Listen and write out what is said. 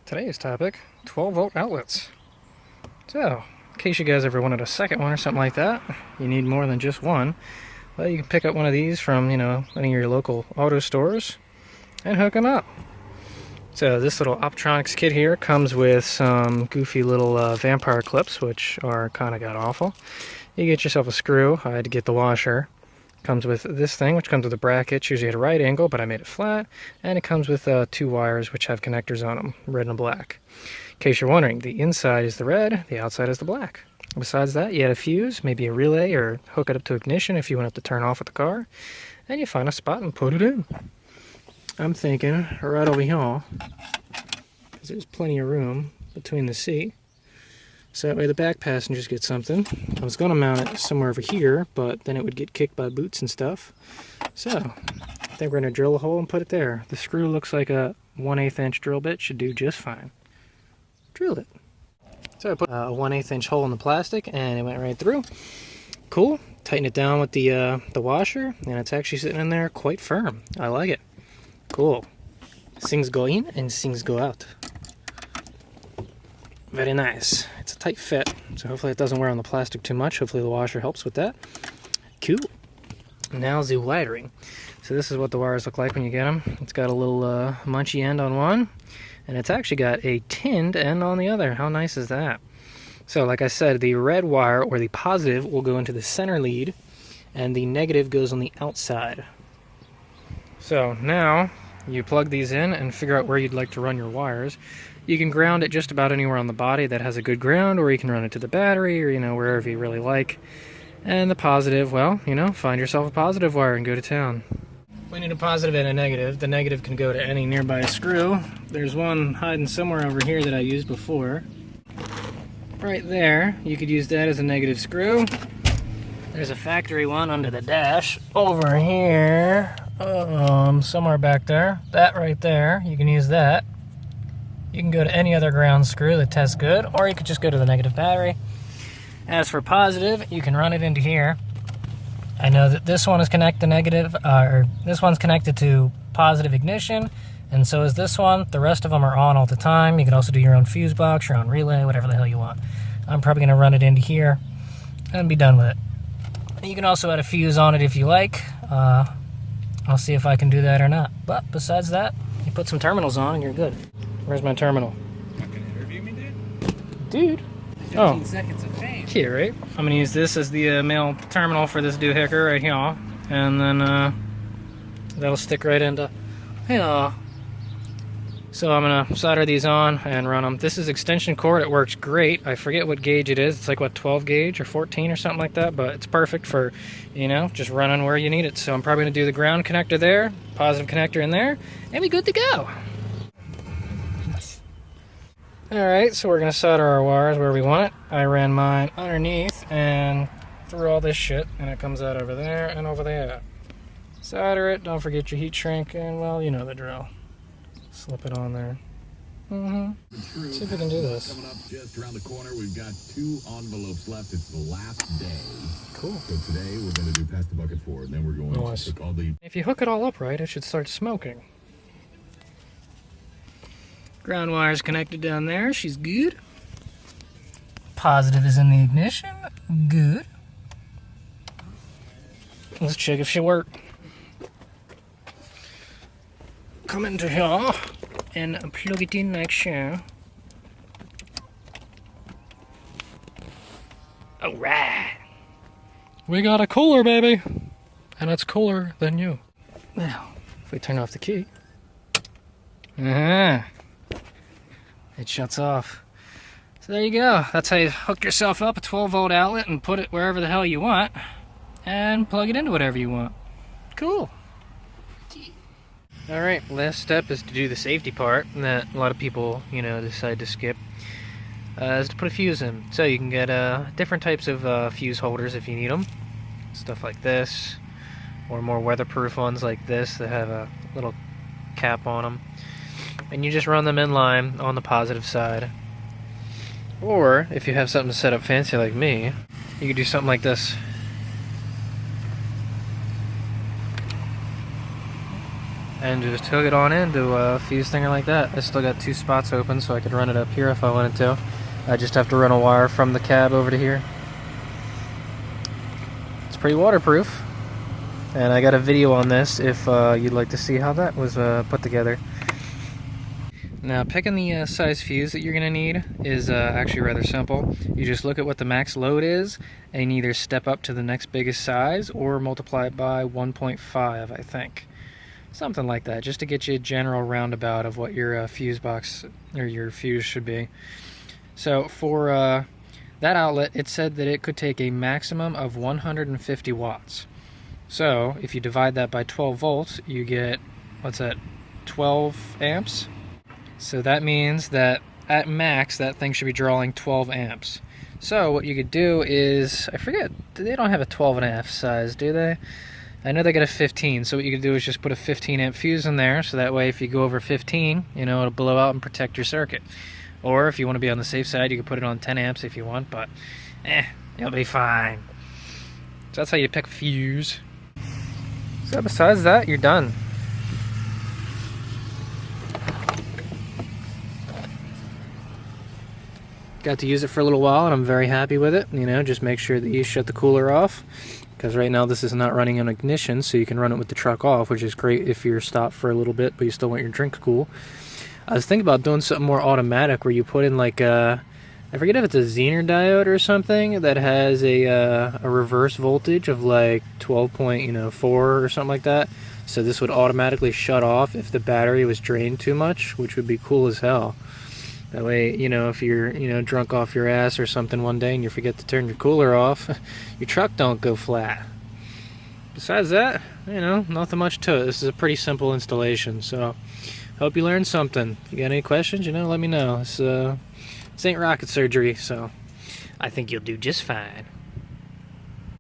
Today's topic, 12-volt outlets. So, in case you guys ever wanted a second one or something like that, you need more than just one, well, you can pick up one of these from, any of your local auto stores and hook them up. So this little optronics kit here comes with some goofy little vampire clips, which are kind of god-awful. You get yourself a screw. I had to get the washer. Comes with this thing, which comes with a bracket, it's usually at a right angle, but I made it flat, and it comes with two wires which have connectors on them, red and black. In case you're wondering, the inside is the red, the outside is the black. Besides that, you add a fuse, maybe a relay, or hook it up to ignition if you want it to turn off with the car, and you find a spot and put it in. I'm thinking right over here, because there's plenty of room between the seat. So that way the back passengers get something. I was going to mount it somewhere over here, but then it would get kicked by boots and stuff. So, I think we're going to drill a hole and put it there. The screw looks like a 1/8 inch drill bit, should do just fine. Drilled it. So I put a 1/8 inch hole in the plastic and it went right through. Cool. Tighten it down with the washer, and it's actually sitting in there quite firm. I like it. Cool. Things go in and things go out. Very nice. It's a tight fit, so hopefully it doesn't wear on the plastic too much. Hopefully the washer helps with that. Cool. Now the wiring. So this is what the wires look like when you get them. It's got a little munchy end on one, and it's actually got a tinned end on the other. How nice is that? So like I said, the red wire, or the positive, will go into the center lead, and the negative goes on the outside. So now you plug these in and figure out where you'd like to run your wires. You can ground it just about anywhere on the body that has a good ground, or you can run it to the battery, or wherever you really like. And the positive, well, find yourself a positive wire and go to town. We need a positive and a negative. The negative can go to any nearby screw. There's one hiding somewhere over here that I used before. Right there, you could use that as a negative screw. There's a factory one under the dash over here, somewhere back there. That right there, you can use that. You can go to any other ground screw that tests good, or you could just go to the negative battery. As for positive, you can run it into here. I know that this one is connected to negative, or this one's connected to positive ignition, and so is this one. The rest of them are on all the time. You can also do your own fuse box, your own relay, whatever the hell you want. I'm probably going to run it into here and be done with it. You can also add a fuse on it if you like. I'll see if I can do that or not. But besides that, you put some terminals on and you're good. Where's my terminal? Not gonna interview me, dude? 15 seconds of fame. Here, right? I'm gonna use this as the male terminal for this doohickey right here. And then that'll stick right into here. So I'm gonna solder these on and run them. This is extension cord. It works great. I forget what gauge it is. It's like, what, 12 gauge or 14 or something like that. But it's perfect for, just running where you need it. So I'm probably gonna do the ground connector there, positive connector in there, and be good to go. Alright, so we're going to solder our wires where we want it. I ran mine underneath and through all this shit, and it comes out over there and over there. Solder it, don't forget your heat shrink, and well, you know the drill. Slip it on there. See if we can do this. Coming up just around the corner, we've got 2 envelopes left. It's the last day. Cool. So today we're going to do Pass the Bucket 4, and then we're going to pick all the... If you hook it all up right, it should start smoking. Ground wire's connected down there. She's good. Positive is in the ignition. Good. Let's check if she works. Come into here and plug it in like so. Alright. We got a cooler, baby. And it's cooler than you. Now, if we turn off the key. It shuts off. So there you go. That's how you hook yourself up a 12-volt outlet and put it wherever the hell you want and plug it into whatever you want. Cool. Alright, last step is to do the safety part that a lot of people, decide to skip. Is to put a fuse in. So you can get different types of fuse holders if you need them. Stuff like this, or more weatherproof ones like this that have a little cap on them. And you just run them in line on the positive side. Or, if you have something set up fancy like me, you could do something like this. and just hook it on into a fuse stinger like that. I still got 2 spots open, so I could run it up here if I wanted to. I just have to run a wire from the cab over to here. It's pretty waterproof, and I got a video on this if you'd like to see how that was put together. Now, picking the size fuse that you're going to need is actually rather simple. You just look at what the max load is, and either step up to the next biggest size or multiply it by 1.5, I think. Something like that, just to get you a general roundabout of what your fuse box or your fuse should be. So for that outlet, it said that it could take a maximum of 150 watts. So if you divide that by 12 volts, you get, what's that, 12 amps? So that means that at max, that thing should be drawing 12 amps. So what you could do is, I forget, they don't have a 12.5 size, do they? I know they got a 15, so what you could do is just put a 15 amp fuse in there, so that way if you go over 15, you know, it'll blow out and protect your circuit. Or if you want to be on the safe side, you can put it on 10 amps if you want, but you'll be fine. So that's how you pick a fuse. So besides that, you're done. Got to use it for a little while, and I'm very happy with it. You know, just make sure that you shut the cooler off, because right now this is not running on ignition, so you can run it with the truck off, which is great if you're stopped for a little bit, but you still want your drink cool. I was thinking about doing something more automatic, where you put in like a, I forget if it's a Zener diode or something that has a reverse voltage of like 12.4 or something like that. So this would automatically shut off if the battery was drained too much, which would be cool as hell. That way, you know, if you're, you know, drunk off your ass or something one day and you forget to turn your cooler off, your truck don't go flat. Besides that, you know, nothing much to it. This is a pretty simple installation, so hope you learned something. If you got any questions, you know, let me know. This ain't rocket surgery, so I think you'll do just fine.